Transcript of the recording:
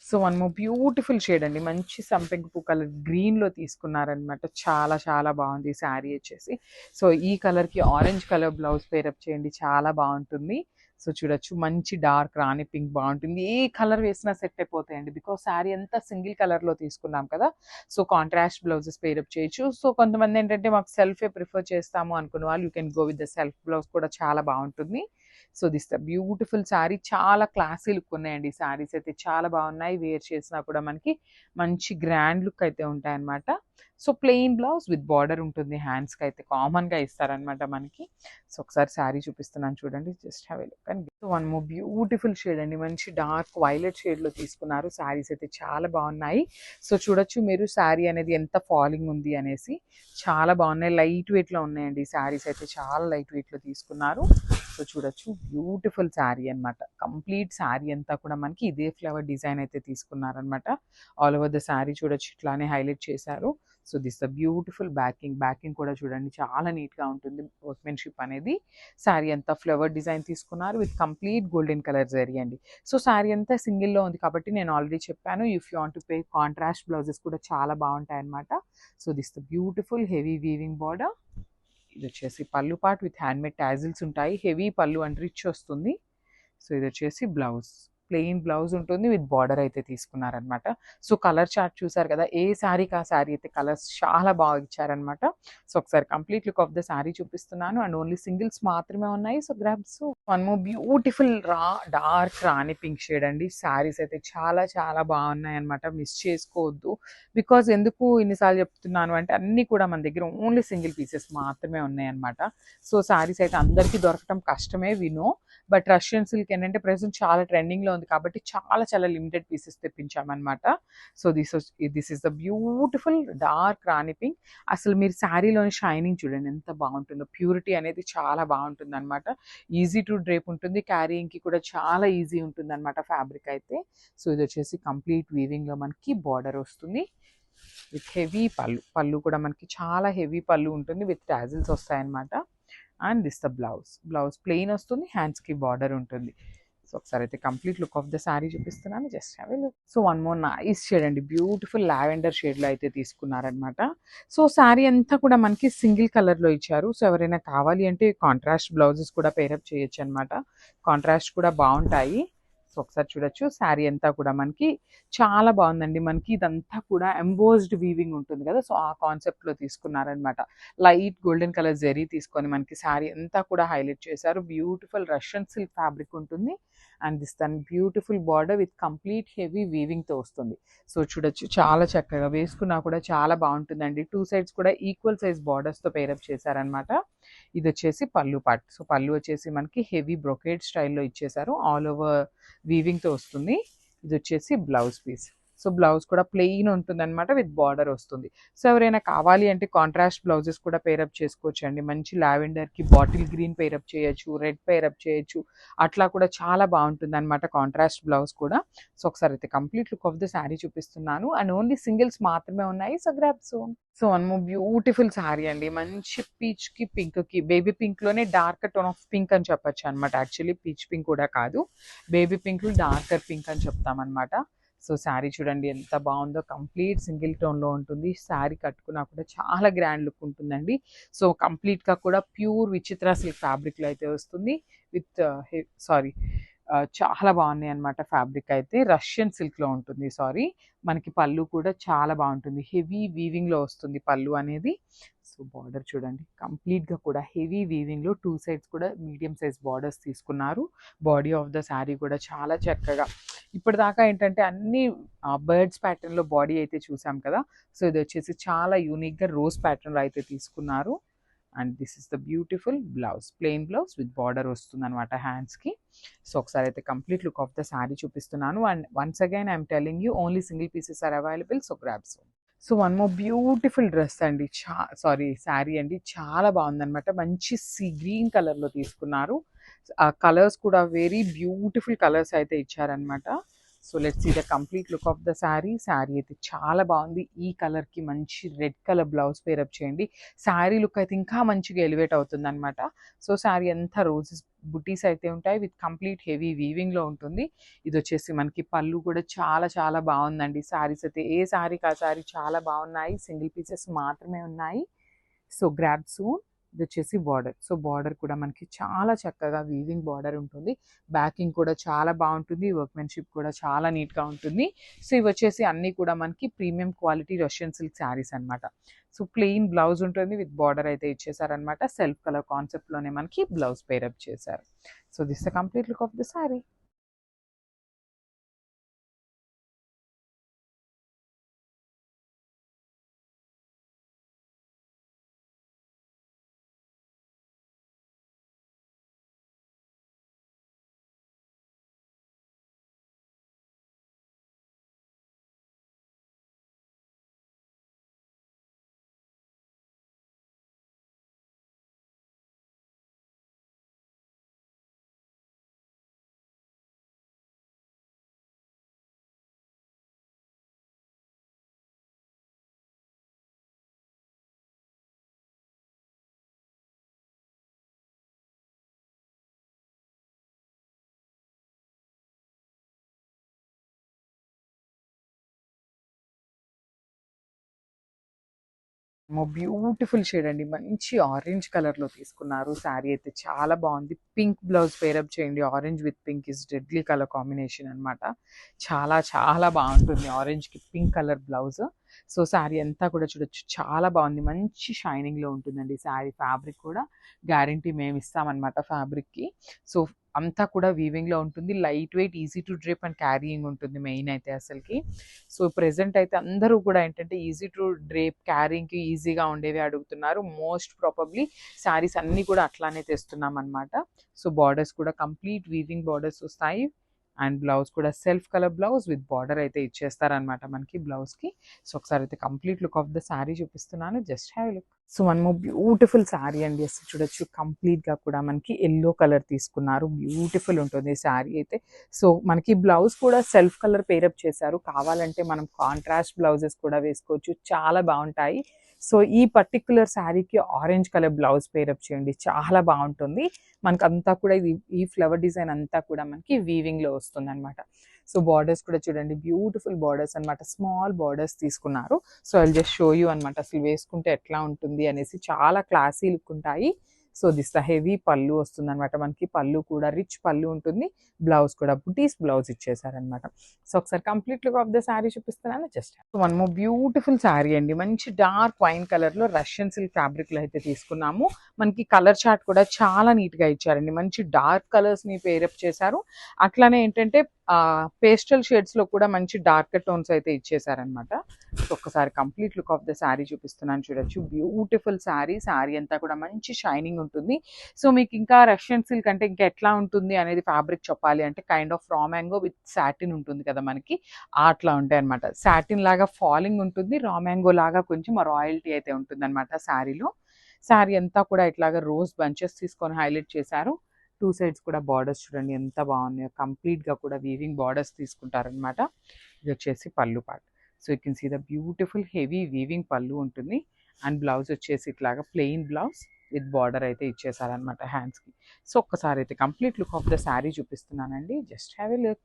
So one more beautiful shade అండి, మంచి సంపెంగ పూ కలర్ గ్రీన్లో తీసుకున్నారనమాట. చాలా చాలా బాగుంది ఈ శారీ వచ్చేసి. సో ఈ కలర్కి ఆరెంజ్ కలర్ బ్లౌజ్ పేరప్ చేయండి, చాలా బాగుంటుంది. సో చూడొచ్చు, మంచి డార్క్ రాణి పింక్ బాగుంటుంది. ఏ కలర్ వేసినా సెట్ అయిపోతాయండి, బికాస్ శారీ అంతా సింగిల్ కలర్లో తీసుకున్నాం కదా. సో కాంట్రాస్ట్ బ్లౌజెస్ పేరప్ చేయొచ్చు. సో కొంతమంది ఏంటంటే మాకు సెల్ఫే ప్రిఫర్ చేస్తాము అనుకున్న వాళ్ళు you can go with the self blouse కూడా చాలా బాగుంటుంది. So this the beautiful sari, చాలా క్లాసీ లుక్ ఉన్నాయండి. శారీస్ అయితే చాలా బాగున్నాయి, వేర్ చేసినా కూడా మనకి మంచి గ్రాండ్ లుక్ అయితే ఉంటాయన్నమాట. So plain blouse with border ఉంటుంది, హ్యాండ్స్కి అయితే కామన్గా ఇస్తారనమాట మనకి. సో ఒకసారి శారీ చూపిస్తున్నాను చూడండి, just have a look. And one more beautiful shade అండి, మంచి డార్క్ వైలెట్ షేడ్లో తీసుకున్నారు. శారీస్ అయితే చాలా బాగున్నాయి. సో చూడొచ్చు మీరు శారీ అనేది ఎంత ఫాలింగ్ ఉంది అనేసి, చాలా బాగున్నాయి. లైట్ వెయిట్లో ఉన్నాయండి శారీస్ అయితే, చాలా లైట్ వెయిట్లో తీసుకున్నారు. సో చూడొచ్చు, బ్యూటిఫుల్ శారీ అనమాట. కంప్లీట్ శారీ అంతా కూడా మనకి ఇదే ఫ్లవర్ డిజైన్ అయితే తీసుకున్నారనమాట. ఆల్ ఓవర్ ద శారీ చూడొచ్చు, ఇట్లానే హైలైట్ చేశారు. So this the beautiful backing కూడా చూడండి, చాలా నీట్గా ఉంటుంది వర్క్మెన్షిప్ అనేది. శారీ అంతా ఫ్లవర్ డిజైన్ తీసుకున్నారు with complete golden colour zari అండి. సో శారీ అంతా సింగిల్లో ఉంది కాబట్టి నేను ఆల్రెడీ చెప్పాను, if you want to pay contrast blouses కూడా చాలా బాగుంటాయి అనమాట. So this the beautiful heavy weaving border. ఇది వచ్చేసి పళ్ళు పార్ట్ విత్ హ్యాండ్మేడ్ టాజిల్స్ ఉంటాయి, హెవీ పళ్ళు అండ్ రిచ్ వస్తుంది. సో ఇది వచ్చేసి బ్లౌజ్, ప్లెయిన్ బ్లౌజ్ ఉంటుంది విత్ బార్డర్ అయితే తీసుకున్నారనమాట. సో కలర్ చార్ట్ చూసారు కదా, ఏ శారీకి ఆ శారీ అయితే కలర్స్ చాలా బాగా ఇచ్చారనమాట. సో ఒకసారి complete look of the sari చూపిస్తున్నాను, అండ్ ఓన్లీ సింగిల్స్ మాత్రమే ఉన్నాయి. So grabs. One more beautiful dark rani pink shade అండి. శారీస్ అయితే చాలా చాలా బాగున్నాయి అనమాట, మిస్ చేసుకోవద్దు. బికాజ్ ఎందుకు ఇన్నిసార్లు చెప్తున్నాను అంటే, అన్నీ కూడా మన దగ్గర ఓన్లీ సింగిల్ పీసెస్ మాత్రమే ఉన్నాయి అనమాట. సో శారీస్ అయితే అందరికీ దొరకటం కష్టమే, వినో. బట్ రష్యన్ సిల్క్ ఏంటంటే ప్రెసెంట్ చాలా ట్రెండింగ్లో ఉంది కాబట్టి చాలా చాలా లిమిటెడ్ పీసెస్ తెప్పించామన్నమాట. So this is the beautiful dark rani pink. అసలు మీరు శారీలోని షైనింగ్ చూడండి ఎంత బాగుంటుందో, ప్యూరిటీ అనేది చాలా బాగుంటుంది అనమాట. ఈజీ టు డ్రేప్ ఉంటుంది, క్యారీయింగ్కి కూడా చాలా ఈజీ ఉంటుంది అనమాట ఫ్యాబ్రిక్ అయితే. సో ఇది వచ్చేసి కంప్లీట్ వీవింగ్లో మనకి బార్డర్ వస్తుంది విత్ హెవీ పళ్ళు కూడా మనకి చాలా హెవీ పళ్ళు ఉంటుంది విత్ టాజిల్స్ వస్తాయన్నమాట. And this the blouse plain వస్తుంది, హ్యాండ్స్కి బార్డర్ ఉంటుంది. సో ఒకసారి అయితే complete look of the sari చూపిస్తున్నాను, just have a look. So one more nice shade అండి, బ్యూటిఫుల్ లావెండర్ షేడ్లో అయితే తీసుకున్నారనమాట. సో శారీ అంతా కూడా మనకి సింగిల్ కలర్లో ఇచ్చారు. సో ఎవరైనా కావాలి అంటే కాంట్రాస్ట్ బ్లౌజెస్ కూడా పేరప్ చేయొచ్చు అనమాట, కాంట్రాస్ట్ కూడా బాగుంటాయి. సో ఒకసారి చూడొచ్చు, శారీ అంతా కూడా మనకి చాలా బాగుందండి. మనకి ఇదంతా కూడా ఎంబోజ్డ్ వీవింగ్ ఉంటుంది కదా, సో ఆ కాన్సెప్ట్లో తీసుకున్నారనమాట. లైట్ గోల్డెన్ కలర్ జరీ తీసుకొని మనకి శారీ అంతా కూడా హైలైట్ చేశారు. బ్యూటిఫుల్ రష్యన్ సిల్క్ ఫ్యాబ్రిక్ ఉంటుంది. And this then beautiful border with complete heavy వీవింగ్తో వస్తుంది. సో చూడొచ్చు, చాలా చక్కగా వేసుకున్నా కూడా చాలా బాగుంటుందండి. టూ సైడ్స్ కూడా ఈక్వల్ సైజ్ బార్డర్స్తో పేరప్ చేశారనమాట. ఇది వచ్చేసి పళ్ళు పార్ట్. సో పళ్ళు వచ్చేసి మనకి హెవీ బ్రొకేడ్ స్టైల్లో ఇచ్చేసారు, ఆల్ ఓవర్ వీవింగ్తో వస్తుంది. ఇది వచ్చేసి బ్లౌజ్ పీస్. సో బ్లౌజ్ కూడా ప్లెయిన్ ఉంటుంది అనమాట విత్ బార్డర్ వస్తుంది. సో ఎవరైనా కావాలి అంటే కాంట్రాస్ట్ బ్లౌజెస్ కూడా పేరప్ చేసుకోవచ్చు అండి. మంచి లావెండర్కి బాటిల్ గ్రీన్ పేరప్ చేయొచ్చు, రెడ్ పేరప్ చేయొచ్చు, అట్లా కూడా చాలా బాగుంటుంది అనమాట కాంట్రాస్ట్ బ్లౌజ్ కూడా. సో ఒకసారి అయితే complete look of the sari చూపిస్తున్నాను, అండ్ ఓన్లీ సింగిల్స్ మాత్రమే ఉన్నాయి. So grab soon. So one more beautiful sari అండి, మంచి పీచ్కి పింక్కి, బేబీ పింక్లోనే డార్క్ టోన్ ఆఫ్ పింక్ అని చెప్పొచ్చు అనమాట. యాక్చువల్లీ పీచ్ పింక్ కూడా కాదు, బేబీ పింక్లో డార్కర్ పింక్ అని చెప్తామన్నమాట. సో శారీ చూడండి ఎంత బాగుందో, కంప్లీట్ సింగిల్ టోన్లో ఉంటుంది. శారీ కట్టుకున్నా కూడా చాలా గ్రాండ్ లుక్ ఉంటుందండి. సో కంప్లీట్గా కూడా ప్యూర్ విచిత్ర సిల్క్ ఫ్యాబ్రిక్లో అయితే వస్తుంది విత్ చాలా బాగున్నాయి అనమాట. ఫ్యాబ్రిక్ అయితే రష్యన్ సిల్క్లో ఉంటుంది. మనకి పళ్ళు కూడా చాలా బాగుంటుంది, హెవీ వీవింగ్లో వస్తుంది పళ్ళు అనేది. సో బార్డర్ చూడండి, కంప్లీట్గా కూడా హెవీ వీవింగ్లో టూ సైడ్స్ కూడా మీడియం సైజ్ బార్డర్స్ తీసుకున్నారు. బాడీ ఆఫ్ ద శారీ కూడా చాలా చక్కగా, ఇప్పటిదాకా ఏంటంటే అన్ని బర్డ్స్ ప్యాటర్న్లో బాడీ అయితే చూసాం కదా. సో ఇది వచ్చేసి చాలా యూనిక్గా రోజ్ ప్యాటర్న్లో అయితే తీసుకున్నారు. And this is the beautiful blouse, plain blouse with border వస్తుంది అనమాట హ్యాండ్స్కి. సో ఒకసారి అయితే complete look of the sari చూపిస్తున్నాను. And once again I'm telling you only single pieces are available. So grabs. So one more beautiful dress అండి, శారీ అండి, చాలా బాగుందనమాట. మంచి గ్రీన్ కలర్లో తీసుకున్నారు. ఆ కలర్స్ కూడా వెరీ బ్యూటిఫుల్ కలర్స్ అయితే ఇచ్చారనమాట. So let's see the complete look of the sari. Sari అయితే చాలా బాగుంది. ఈ కలర్కి మంచి రెడ్ కలర్ బ్లౌజ్ పేరప్ చేయండి. శారీ లుక్ అయితే ఇంకా మంచిగా ఎలివేట్ అవుతుంది అనమాట. సో శారీ అంతా రోజెస్ బుటీస్ అయితే ఉంటాయి విత్ కంప్లీట్ హెవీ వీవింగ్లో ఉంటుంది. ఇది వచ్చేసి మనకి పళ్ళు కూడా చాలా చాలా బాగుందండి. శారీస్ అయితే ఏ శారీకి ఆ శారీ చాలా బాగున్నాయి. సింగిల్ పీసెస్ మాత్రమే ఉన్నాయి. So grab soon. ఇది వచ్చేసి బార్డర్. సో బార్డర్ కూడా మనకి చాలా చక్కగా వీవింగ్ బార్డర్ ఉంటుంది. బ్యాకింగ్ కూడా చాలా బాగుంటుంది. వర్క్మెన్షిప్ కూడా చాలా నీట్గా ఉంటుంది. సో ఇవి వచ్చేసి అన్నీ కూడా మనకి premium quality Russian silk saris అనమాట. సో ప్లెయిన్ బ్లౌజ్ ఉంటుంది విత్ బార్డర్ అయితే ఇచ్చేసారనమాట. సెల్ఫ్ కలర్ కాన్సెప్ట్లోనే మనకి బ్లౌజ్ పేరప్ చేశారు. So this the complete look of the sari. Beautiful shade అండి. మంచి ఆరెంజ్ కలర్‌లో తీసుకున్నారు. శారీ అయితే చాలా బాగుంది. పింక్ బ్లౌజ్ పేరప్ చేయండి. Orange with pink is deadly colour combination అనమాట. చాలా చాలా బాగుంటుంది ఆరెంజ్‌కి pink colour blouse. So sari అంతా కూడా చూడొచ్చు చాలా బాగుంది. మంచి షైనింగ్‌లో ఉంటుందండి శారీ. ఫ్యాబ్రిక్ కూడా గ్యారంటీ మేము ఇస్తామన్నమాట ఫ్యాబ్రిక్‌కి. సో అంతా కూడా వీవింగ్‌లో ఉంటుంది. Light weight, easy to drip and carrying ఉంటుంది మెయిన్ అయితే అసలుకి. సో ప్రెజెంట్ అయితే అందరూ కూడా ఏంటంటే ఈజీ టు డ్రేప్ క్యారింగ్కి ఈజీగా ఉండేవి అడుగుతున్నారు. మోస్ట్ ప్రాబబ్లీ శారీస్ అన్నీ కూడా అట్లానే తెస్తున్నాం అనమాట. సో బార్డర్స్ కూడా కంప్లీట్ వీవింగ్ బార్డర్స్ వస్తాయి. అండ్ బ్లౌజ్ కూడా self colour blouse with border అయితే ఇచ్చేస్తారనమాట మనకి బ్లౌజ్కి. సో ఒకసారి అయితే complete look of the sari చూపిస్తున్నాను. Just have look. సో మనము బ్యూటిఫుల్ శారీ అండి. అసలు చూడొచ్చు కంప్లీట్గా కూడా మనకి ఎల్లో కలర్ తీసుకున్నారు. బ్యూటిఫుల్ ఉంటుంది శారీ అయితే. సో మనకి బ్లౌజ్ కూడా సెల్ఫ్ కలర్ పేరప్ చేశారు. కావాలంటే మనం కాంట్రాస్ట్ బ్లౌజెస్ కూడా వేసుకోవచ్చు. చాలా బాగుంటాయి. సో ఈ పర్టిక్యులర్ శారీకి ఆరెంజ్ కలర్ బ్లౌజ్ పేరప్ చేయండి. చాలా బాగుంటుంది. మనకు అంతా కూడా ఇది ఈ ఫ్లవర్ డిజైన్ అంతా కూడా మనకి వీవింగ్లో వస్తుంది అనమాట. సో బార్డర్స్ కూడా చూడండి బ్యూటిఫుల్ బార్డర్స్ అనమాట. స్మాల్ బార్డర్స్ తీసుకున్నారు. So I'll just show you అనమాట అసలు వేసుకుంటే ఎట్లా ఉంటుంది అనేసి. చాలా క్లాసీ లుక్ ఉంటాయి. సో దిస్ ద హెవీ పళ్ళు వస్తుంది అనమాట మనకి. పళ్ళు కూడా రిచ్ పళ్ళు ఉంటుంది. బ్లౌజ్ కూడా బుటీస్ బ్లౌజ్ ఇచ్చేసారనమాట. సో ఒకసారి complete look of the sari చూపిస్తున్నాను. Just one more beautiful sari అండి. మంచి డార్క్ వైన్ కలర్లో రష్యన్ సిల్క్ ఫ్యాబ్రిక్లో అయితే తీసుకున్నాము. మనకి కలర్ చార్ట్ కూడా చాలా నీట్గా ఇచ్చారండి. మంచి డార్క్ కలర్స్ని పేరప్ చేశారు. అట్లానే ఏంటంటే పేస్టల్ షేడ్స్లో కూడా మంచి డార్క్ టోన్స్ అయితే ఇచ్చేసారనమాట. సో ఒక్కసారి complete look of the sari చూపిస్తున్నాను చూడొచ్చు. బ్యూటిఫుల్ శారీ. శారీ అంతా కూడా మంచి షైనింగ్ ఉంటుంది. సో మీకు ఇంకా రష్యన్ సిల్క్ అంటే ఇంకా ఎట్లా ఉంటుంది అనేది ఫ్యాబ్రిక్ చెప్పాలి అంటే kind of raw mango with satin ఉంటుంది కదా మనకి, అట్లా ఉంటాయి అనమాట. సాటిన్ లాగా ఫాలింగ్ ఉంటుంది. రా మ్యాంగో లాగా కొంచెం రాయల్టీ అయితే ఉంటుంది అనమాట శారీలో. శారీ అంతా కూడా ఇట్లాగా రోజ్ బంచెస్ తీసుకొని హైలైట్ చేశారు. టూ సైడ్స్ కూడా బార్డర్స్ చూడండి ఎంత బాగున్నాయో. కంప్లీట్గా కూడా వీవింగ్ బార్డర్స్ తీసుకుంటారనమాట. ఇది వచ్చేసి పళ్ళు part. So you can see the beautiful heavy weaving పళ్ళు ఉంటుంది. అండ్ బ్లౌజ్ వచ్చేసి ఇట్లాగా ప్లెయిన్ బ్లౌజ్ విత్ బార్డర్ అయితే ఇచ్చేసారనమాట హ్యాండ్స్కి. సో ఒక్కసారి అయితే complete look of the sari చూపిస్తున్నానండి. Just have a look.